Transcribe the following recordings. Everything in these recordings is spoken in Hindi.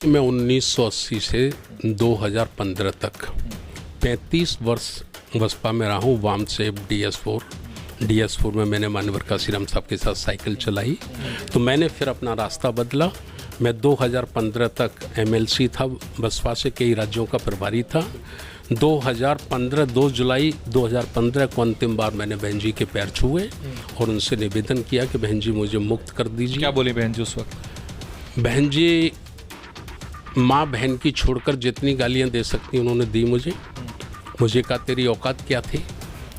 मैं 1980 से 2015 तक 35 वर्ष बसपा में रहा हूँ। वाम से DS4 में मैंने माननीय काशीराम साहब के साथ साइकिल चलाई, तो मैंने फिर अपना रास्ता बदला। मैं 2015 तक MLC था, बसपा से कई राज्यों का प्रभारी था। 2 जुलाई 2015 को अंतिम बार मैंने बहन जी के पैर छुए और उनसे निवेदन किया कि बहन जी मुझे मुक्त कर दीजिए। क्या बोली बहन जी उस वक्त? बहन जी माँ बहन की छोड़कर जितनी गालियाँ दे सकती उन्होंने दी मुझे कहा तेरी औकात क्या थी,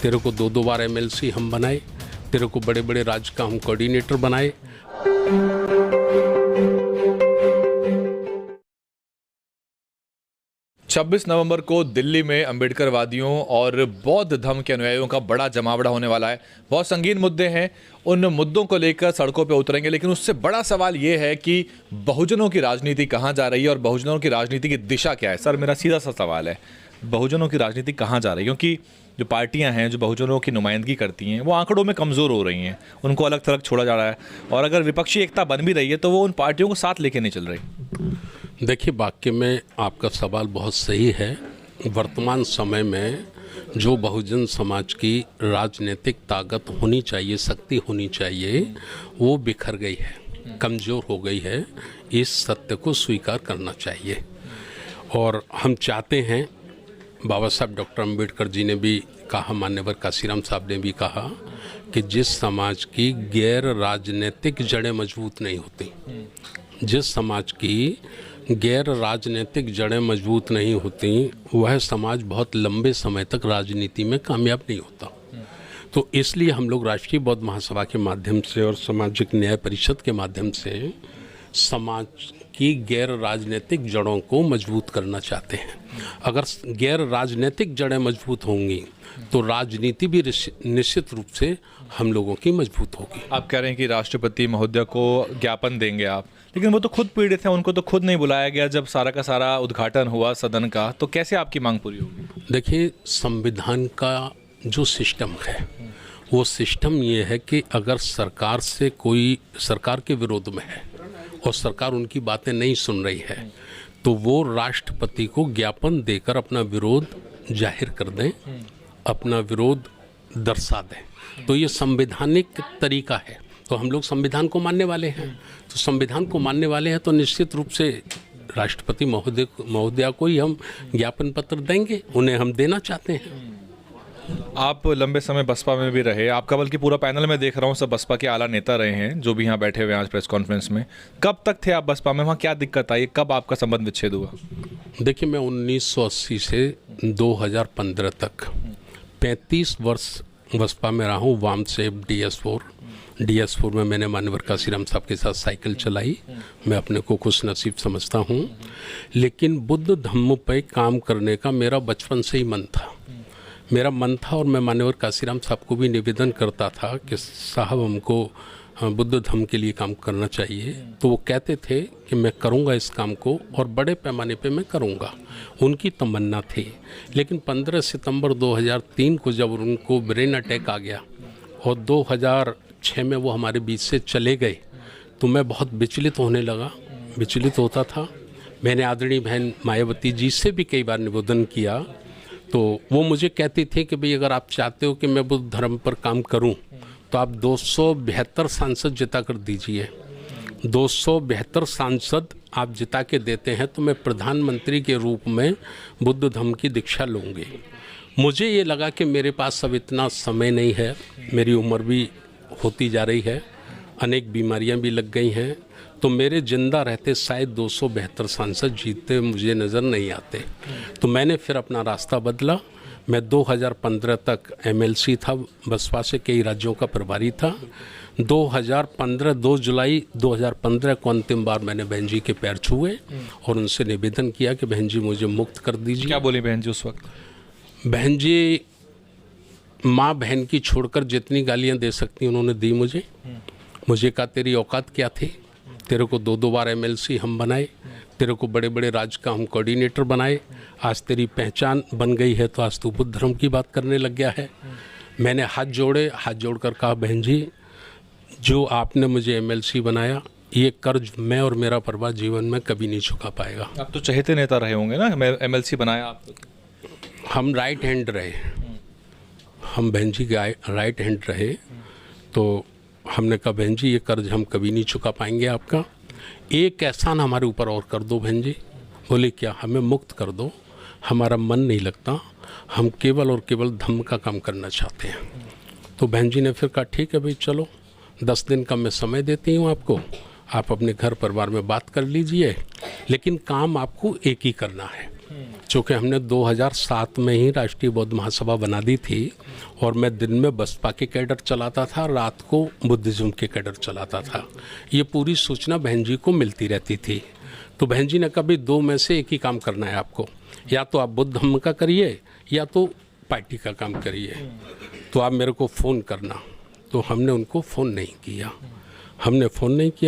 तेरे को 2 बार MLC हम बनाए, तेरे को बड़े बड़े राज्य का हम कोऑर्डिनेटर बनाए। 26 नवंबर को दिल्ली में अंबेडकरवादियों और बौद्ध धर्म के अनुयायियों का बड़ा जमावड़ा होने वाला है। बहुत संगीन मुद्दे हैं, उन मुद्दों को लेकर सड़कों पे उतरेंगे, लेकिन उससे बड़ा सवाल ये है कि बहुजनों की राजनीति कहाँ जा रही है और बहुजनों की राजनीति की दिशा क्या है। सर, मेरा सीधा सा सवाल है, बहुजनों की राजनीति कहाँ जा रही है? क्योंकि जो पार्टियां हैं जो बहुजनों की नुमाइंदगी करती हैं वो आंकड़ों में कमज़ोर हो रही हैं, उनको अलग थलग छोड़ा जा रहा है, और अगर विपक्षी एकता बन भी रही है तो वो उन पार्टियों को साथ लेके नहीं चल रही। देखिए, वाकई में आपका सवाल बहुत सही है। वर्तमान समय में जो बहुजन समाज की राजनीतिक ताकत होनी चाहिए, शक्ति होनी चाहिए, वो बिखर गई है, कमज़ोर हो गई है। इस सत्य को स्वीकार करना चाहिए और हम चाहते हैं, बाबा साहब डॉक्टर अम्बेडकर जी ने भी कहा, मान्यवर काशीराम साहब ने भी कहा कि जिस समाज की गैर राजनीतिक जड़ें मजबूत नहीं होती, जिस समाज की गैर राजनीतिक जड़ें मजबूत नहीं होती, वह समाज बहुत लंबे समय तक राजनीति में कामयाब नहीं होता। तो इसलिए हम लोग राष्ट्रीय बौद्ध महासभा के माध्यम से और सामाजिक न्याय परिषद के माध्यम से समाज की गैर राजनीतिक जड़ों को मजबूत करना चाहते हैं। अगर गैर राजनीतिक जड़ें मजबूत होंगी तो राजनीति भी निश्चित रूप से हम लोगों की मजबूत होगी। आप कह रहे हैं कि राष्ट्रपति महोदय को ज्ञापन देंगे आप, लेकिन वो तो खुद पीड़ित हैं, उनको तो खुद नहीं बुलाया गया जब सारा का सारा उद्घाटन हुआ सदन का, तो कैसे आपकी मांग पूरी होगी? देखिए, संविधान का जो सिस्टम है वो सिस्टम ये है कि अगर सरकार से कोई सरकार के विरोध में है और सरकार उनकी बातें नहीं सुन रही है तो वो राष्ट्रपति को ज्ञापन देकर अपना विरोध जाहिर कर दें, अपना विरोध दर्शा दें। तो ये संवैधानिक तरीका है। तो हम लोग संविधान को मानने वाले हैं, तो संविधान को मानने वाले हैं तो निश्चित रूप से राष्ट्रपति महोदया को ही हम ज्ञापन पत्र देंगे, उन्हें हम देना चाहते हैं। आप लंबे समय बसपा में भी रहे, आपका बल्कि पूरा पैनल में देख रहा हूँ सब बसपा के आला नेता रहे हैं जो भी यहाँ बैठे हुए हैं आज प्रेस कॉन्फ्रेंस में। कब तक थे आप बसपा में, वहाँ क्या दिक्कत आई, कब आपका संबंध विच्छेद हुआ? देखिए, मैं 1980 से 2015 तक 35 वर्ष बसपा में रहा हूँ। वाम से DS4 में मैंने माननीय काशीराम साहब के साथ साइकिल चलाई। मैं अपने को खुश नसीब समझता हूँ, लेकिन बुद्ध धम्म पे काम करने का मेरा बचपन से ही मन था और मैं माननीय काशीराम साहब को भी निवेदन करता था कि साहब हमको बुद्ध धम्म के लिए काम करना चाहिए। तो वो कहते थे कि मैं करूँगा इस काम को और बड़े पैमाने पे मैं करूँगा, उनकी तमन्ना थी। लेकिन 15 सितंबर 2003 को जब उनको ब्रेन अटैक आ गया और 2006 में वो हमारे बीच से चले गए तो मैं बहुत विचलित होता था। मैंने आदरणीय बहन मायावती जी से भी कई बार निवेदन किया, तो वो मुझे कहती थी कि भाई अगर आप चाहते हो कि मैं बुद्ध धर्म पर काम करूं तो आप 272 सांसद जिता कर दीजिए। 272 सांसद आप जिता के देते हैं तो मैं प्रधानमंत्री के रूप में बुद्ध धर्म की दीक्षा लूँगी। मुझे ये लगा कि मेरे पास अब इतना समय नहीं है, मेरी उम्र भी होती जा रही है, अनेक बीमारियां भी लग गई हैं, तो मेरे जिंदा रहते शायद 272 सांसद जीतते मुझे नज़र नहीं आते। तो मैंने फिर अपना रास्ता बदला। मैं 2015 तक MLC था, बसपा से कई राज्यों का प्रभारी था। 2 जुलाई 2015 को अंतिम बार मैंने बहन जी के पैर छुए और उनसे निवेदन किया कि बहन जी मुझे मुक्त कर दीजिए। क्या बोली बहन जी उस वक्त? बहन जी माँ बहन की छोड़कर जितनी गालियाँ दे सकती उन्होंने दी मुझे कहा तेरी औकात क्या थी, तेरे को 2 बार MLC हम बनाए, तेरे को बड़े बड़े राज्य का हम कोऑर्डिनेटर बनाए, आज तेरी पहचान बन गई है तो आज तू बुद्ध धर्म की बात करने लग गया है। मैंने हाथ जोड़कर कहा बहन जी, जो आपने मुझे MLC बनाया ये कर्ज मैं और मेरा परिवार जीवन में कभी नहीं चुका पाएगा। आप तो चहेते नेता रहे होंगे ना, MLC बनाया आप। हम राइट हैंड रहे, हम बहन जी के राइट हैंड रहे, तो हमने कहा बहन जी ये कर्ज हम कभी नहीं चुका पाएंगे आपका, एक एहसान हमारे ऊपर और कर दो बहन जी। बोले क्या? हमें मुक्त कर दो, हमारा मन नहीं लगता, हम केवल और केवल धम्म का काम करना चाहते हैं। तो बहन जी ने फिर कहा ठीक है भाई चलो 10 दिन का मैं समय देती हूँ आपको, आप अपने घर परिवार में बात कर लीजिए, लेकिन काम आपको एक ही करना है। चूँकि हमने 2007 में ही राष्ट्रीय बौद्ध महासभा बना दी थी और मैं दिन में बसपा के कैडर चलाता था, रात को बुद्धिज़्म के कैडर चलाता था। ये पूरी सूचना बहन जी को मिलती रहती थी। तो बहन जी ने कहा भाई 2 में से एक ही काम करना है आपको, या तो आप बुद्ध धम्म का करिए या तो पार्टी का काम करिए, तो आप मेरे को फ़ोन करना। तो हमने उनको फ़ोन नहीं किया,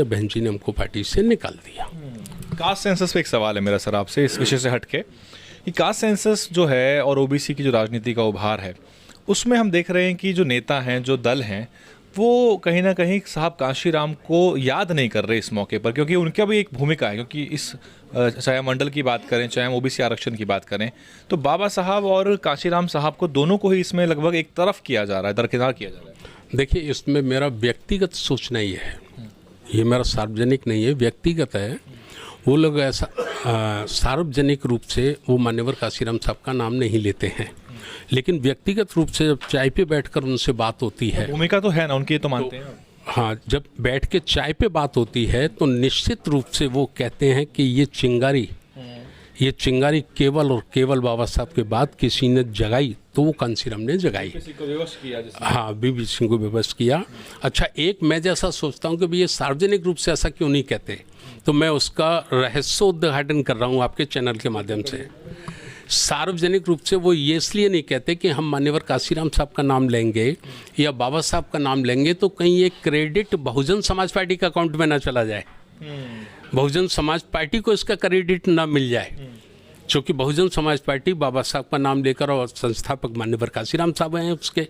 बहन जी ने हमको पार्टी से निकाल दिया। कास्ट सेंसस पे एक सवाल है मेरा सर आपसे, इस विषय से हटके, कि कास्ट सेंसस जो है और ओबीसी की जो राजनीति का उभार है, उसमें हम देख रहे हैं कि जो नेता हैं, जो दल हैं, वो कहीं ना कहीं साहब कांशीराम को याद नहीं कर रहे इस मौके पर, क्योंकि उनका भी एक भूमिका है। क्योंकि इस चाहे मंडल की बात करें, चाहे हम ओबीसी आरक्षण की बात करें, तो बाबा साहब और कांशीराम साहब को दोनों को ही इसमें लगभग एक तरफ किया जा रहा है, दरकिनार किया जा रहा है। देखिए इसमें मेरा व्यक्तिगत सोचना ये है, ये मेरा सार्वजनिक नहीं है, व्यक्तिगत है। वो लोग ऐसा सार्वजनिक रूप से वो मान्यवर कांशीराम साहब का नाम नहीं लेते हैं, लेकिन व्यक्तिगत रूप से जब चाय पे बैठकर उनसे बात होती है, भूमिका तो है ना उनकी, तो मानते हैं। हाँ, जब बैठ के चाय पे बात होती है तो निश्चित रूप से वो कहते हैं कि ये चिंगारी केवल और केवल बाबा साहब के बाद किसी ने जगाई तो वो कांशीराम ने जगाई। हाँ, बीबी सिंह को विवश किया। अच्छा, एक मैं जैसा सोचता हूँ कि भाई ये सार्वजनिक रूप से ऐसा क्यों नहीं कहते, तो मैं उसका रहस्योद्घाटन कर रहा हूँ आपके चैनल के माध्यम से। सार्वजनिक रूप से वो ये इसलिए नहीं कहते कि हम मान्यवर कांशीराम साहब का नाम लेंगे या बाबा साहब का नाम लेंगे तो कहीं ये क्रेडिट बहुजन समाज पार्टी का अकाउंट में ना चला जाए, बहुजन समाज पार्टी को इसका क्रेडिट ना मिल जाए। क्योंकि बहुजन समाज पार्टी बाबा साहब का नाम लेकर, और संस्थापक मान्यवर कांशीराम साहब हैं उसके,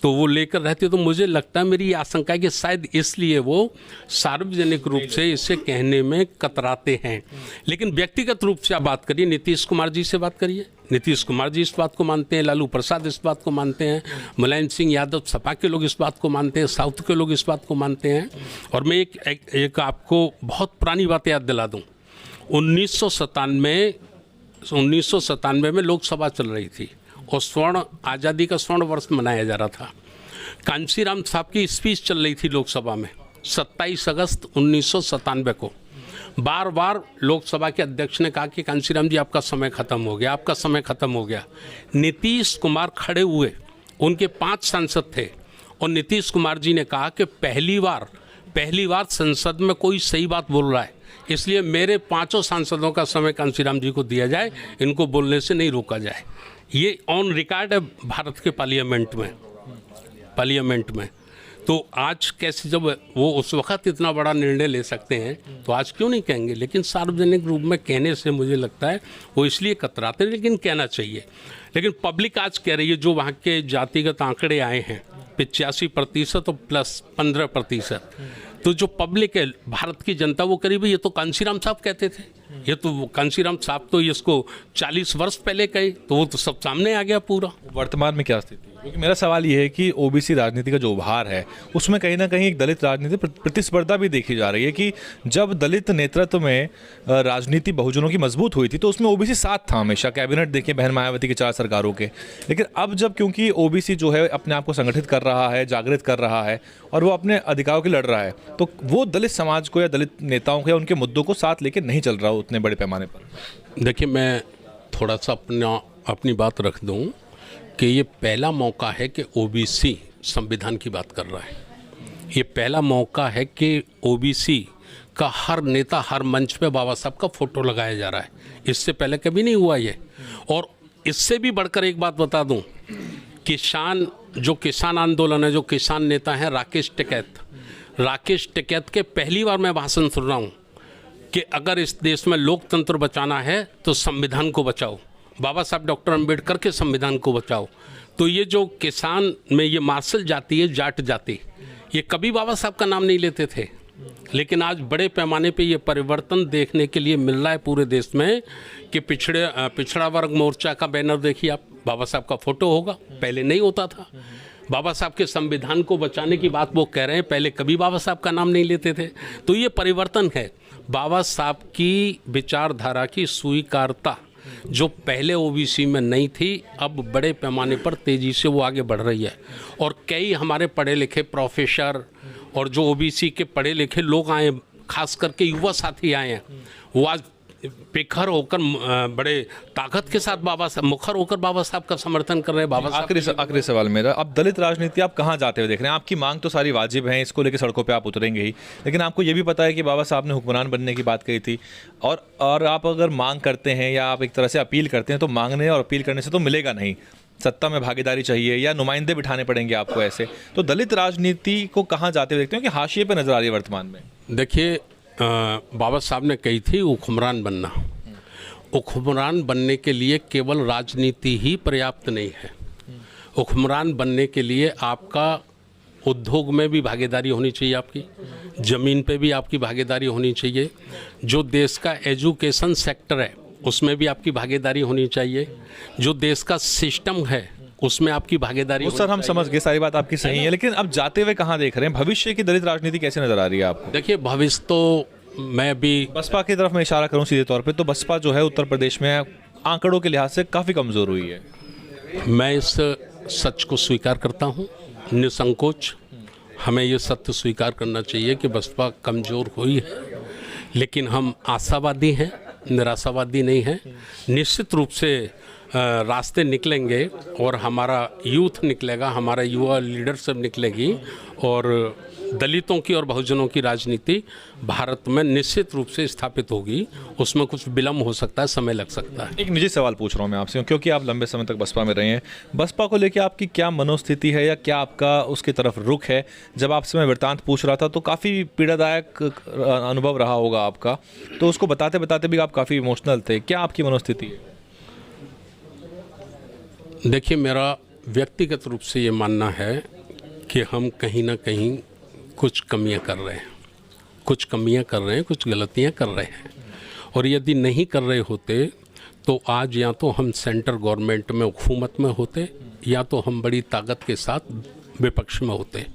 तो वो लेकर रहते, तो मुझे लगता है, मेरी आशंका है कि शायद इसलिए वो सार्वजनिक रूप से इसे कहने में कतराते हैं। लेकिन व्यक्तिगत रूप से आप बात करिए, नीतीश कुमार जी से बात करिए, नीतीश कुमार जी इस बात को मानते हैं, लालू प्रसाद इस बात को मानते हैं, मुलायम सिंह यादव सपा के लोग इस बात को मानते हैं, साउथ के लोग इस बात को मानते हैं। और मैं एक आपको बहुत पुरानी बात याद दिला दूँ। 1997 में लोकसभा चल रही थी और आज़ादी का स्वर्ण वर्ष मनाया जा रहा था। कांशीराम साहब की स्पीच चल रही थी लोकसभा में 27 अगस्त 1997 को। बार बार लोकसभा के अध्यक्ष ने कहा कि कांशीराम जी आपका समय खत्म हो गया, आपका समय खत्म हो गया। नीतीश कुमार खड़े हुए, उनके 5 सांसद थे, और नीतीश कुमार जी ने कहा कि पहली बार संसद में कोई सही बात बोल रहा है, इसलिए मेरे 5 सांसदों का समय कांशीराम जी को दिया जाए, इनको बोलने से नहीं रोका जाए। ये ऑन रिकॉर्ड है भारत के पार्लियामेंट में। तो आज कैसे, जब वो उस वक्त इतना बड़ा निर्णय ले सकते हैं तो आज क्यों नहीं कहेंगे। लेकिन सार्वजनिक रूप में कहने से मुझे लगता है वो इसलिए कतराते हैं, लेकिन कहना चाहिए। लेकिन पब्लिक आज कह रही है, जो वहाँ के जातिगत आंकड़े आए हैं 85% और प्लस 15%, तो जो पब्लिक है, भारत की जनता, वो करीब ये तो कांशीराम साहब कहते थे, ये तो कांशीराम साहब तो इसको 40 वर्ष पहले कहे, तो वो तो सब सामने आ गया पूरा। वर्तमान में क्या स्थिति है? क्योंकि मेरा सवाल ये है कि ओबीसी राजनीति का जो उभार है उसमें कहीं ना कहीं एक दलित राजनीति प्रतिस्पर्धा भी देखी जा रही है कि जब दलित नेतृत्व में राजनीति बहुजनों की मजबूत हुई थी तो उसमें ओबीसी साथ था हमेशा। कैबिनेट देखिए बहन मायावती की 4 सरकारों के। लेकिन अब जब क्योंकि ओबीसी जो है अपने आप को संगठित कर रहा है, जागृत कर रहा है और वो अपने अधिकारों के लड़ रहा है, तो वो दलित समाज को या दलित नेताओं को या उनके मुद्दों को साथ लेकर नहीं चल रहा उतने बड़े पैमाने पर। देखिए, मैं थोड़ा सा अपनी बात रख दूं कि ये पहला मौका है कि ओबीसी संविधान की बात कर रहा है। ये पहला मौका है कि ओबीसी का हर नेता, हर मंच पे बाबा साहब का फोटो लगाया जा रहा है। इससे पहले कभी नहीं हुआ ये। और इससे भी बढ़कर एक बात बता दूं, किसान आंदोलन है, जो किसान नेता हैं राकेश टिकैत के पहली बार मैं भाषण सुन रहा हूँ कि अगर इस देश में लोकतंत्र बचाना है तो संविधान को बचाओ, बाबा साहब डॉक्टर अंबेडकर के संविधान को बचाओ। तो ये जो किसान में ये मार्शल जाति है, जाट जाति, ये कभी बाबा साहब का नाम नहीं लेते थे। लेकिन आज बड़े पैमाने पे ये परिवर्तन देखने के लिए मिल रहा है पूरे देश में कि पिछड़ा वर्ग मोर्चा का बैनर देखिए आप, बाबा साहब का फोटो होगा, पहले नहीं होता था। बाबा साहब के संविधान को बचाने की बात वो कह रहे हैं, पहले कभी बाबा साहब का नाम नहीं लेते थे। तो ये परिवर्तन है, बाबा साहब की विचारधारा की स्वीकारता जो पहले ओबीसी में नहीं थी, अब बड़े पैमाने पर तेज़ी से वो आगे बढ़ रही है। और कई हमारे पढ़े लिखे प्रोफेसर और जो ओबीसी के पढ़े लिखे लोग आए, खास करके युवा साथी आए हैं, वो आज पेखर होकर बड़े ताकत के साथ मुखर होकर बाबा साहब का समर्थन कर रहे हैं। बाबा साहब आखिरी सवाल मेरा, अब दलित राजनीति आप कहाँ जाते हुए देख रहे हैं? आपकी मांग तो सारी वाजिब है, इसको लेकर सड़कों पे आप उतरेंगे ही, लेकिन आपको ये भी पता है कि बाबा साहब ने हुक्मरान बनने की बात कही थी, और आप अगर मांग करते हैं या आप एक तरह से अपील करते हैं, तो मांगने और अपील करने से तो मिलेगा नहीं, सत्ता में भागीदारी चाहिए या नुमाइंदे बिठाने पड़ेंगे आपको ऐसे। तो दलित राजनीति को कहाँ जाते हुए देखते हैं कि हाशिए पे नजर आ रही है वर्तमान में? देखिए, बाबा साहब ने कही थी हुक्मरान बनना। हुक्मरान बनने के लिए केवल राजनीति ही पर्याप्त नहीं है। हुक्मरान बनने के लिए आपका उद्योग में भी भागीदारी होनी चाहिए, आपकी ज़मीन पे भी आपकी भागीदारी होनी चाहिए, जो देश का एजुकेशन सेक्टर है उसमें भी आपकी भागीदारी होनी चाहिए, जो देश का सिस्टम है उसमें आपकी भागीदारी। वो सर हम समझ गए, सारी बात आपकी सही है, लेकिन अब जाते हुए कहाँ देख रहे हैं? भविष्य की दलित राजनीति कैसे नजर आ रही है आपको? देखिए, भविष्य तो मैं भी बसपा की तरफ मैं इशारा करूं सीधे तौर पे, तो बसपा जो है उत्तर प्रदेश में आंकड़ों के लिहाज से काफ़ी कमज़ोर हुई है। मैं इस सच को स्वीकार करता हूं निसंकोच। हमें ये सत्य स्वीकार करना चाहिए कि बसपा कमज़ोर हुई है, लेकिन हम आशावादी हैं, निराशावादी नहीं हैं। निश्चित रूप से रास्ते निकलेंगे और हमारा यूथ निकलेगा, हमारा युवा लीडरशिप निकलेगी, और दलितों की और बहुजनों की राजनीति भारत में निश्चित रूप से स्थापित होगी। उसमें कुछ विलम्ब हो सकता है, समय लग सकता है। एक निजी सवाल पूछ रहा हूँ मैं आपसे, क्योंकि आप लंबे समय तक बसपा में रहे हैं। बसपा को लेकर आपकी क्या मनोस्थिति है या क्या आपका उसकी तरफ रुख है? जब आपसे मैं वृत्तांत पूछ रहा था तो काफ़ी पीड़ादायक अनुभव रहा होगा आपका, तो उसको बताते बताते भी आप काफ़ी इमोशनल थे। क्या आपकी मनोस्थिति है? देखिए, मेरा व्यक्तिगत रूप से ये मानना है कि हम कहीं ना कहीं कुछ कमियां कर रहे हैं, कुछ गलतियां कर रहे हैं, और यदि नहीं कर रहे होते तो आज या तो हम सेंटर गवर्नमेंट में हुकूमत में होते, या तो हम बड़ी ताकत के साथ विपक्ष में होते,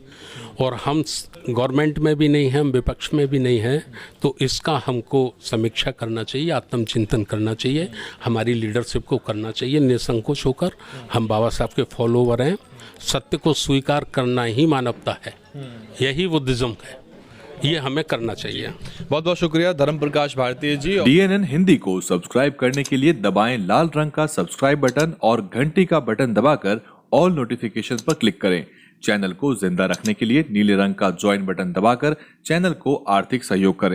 और हम गवर्नमेंट में भी नहीं हैं, हम विपक्ष में भी नहीं हैं। तो इसका हमको समीक्षा करना चाहिए, आत्मचिंतन करना चाहिए, हमारी लीडरशिप को करना चाहिए निसंकोच होकर। हम बाबा साहब के फॉलोवर हैं, सत्य को स्वीकार करना ही मानवता है, यही बुद्धिज्म है, ये हमें करना चाहिए। बहुत बहुत शुक्रिया धर्म प्रकाश भारती जी। DNN हिंदी को सब्सक्राइब करने के लिए दबाएं लाल रंग का सब्सक्राइब बटन और घंटी का बटन दबाकर ऑल नोटिफिकेशन पर क्लिक करें। चैनल को जिंदा रखने के लिए नीले रंग का ज्वाइन बटन दबाकर चैनल को आर्थिक सहयोग करें।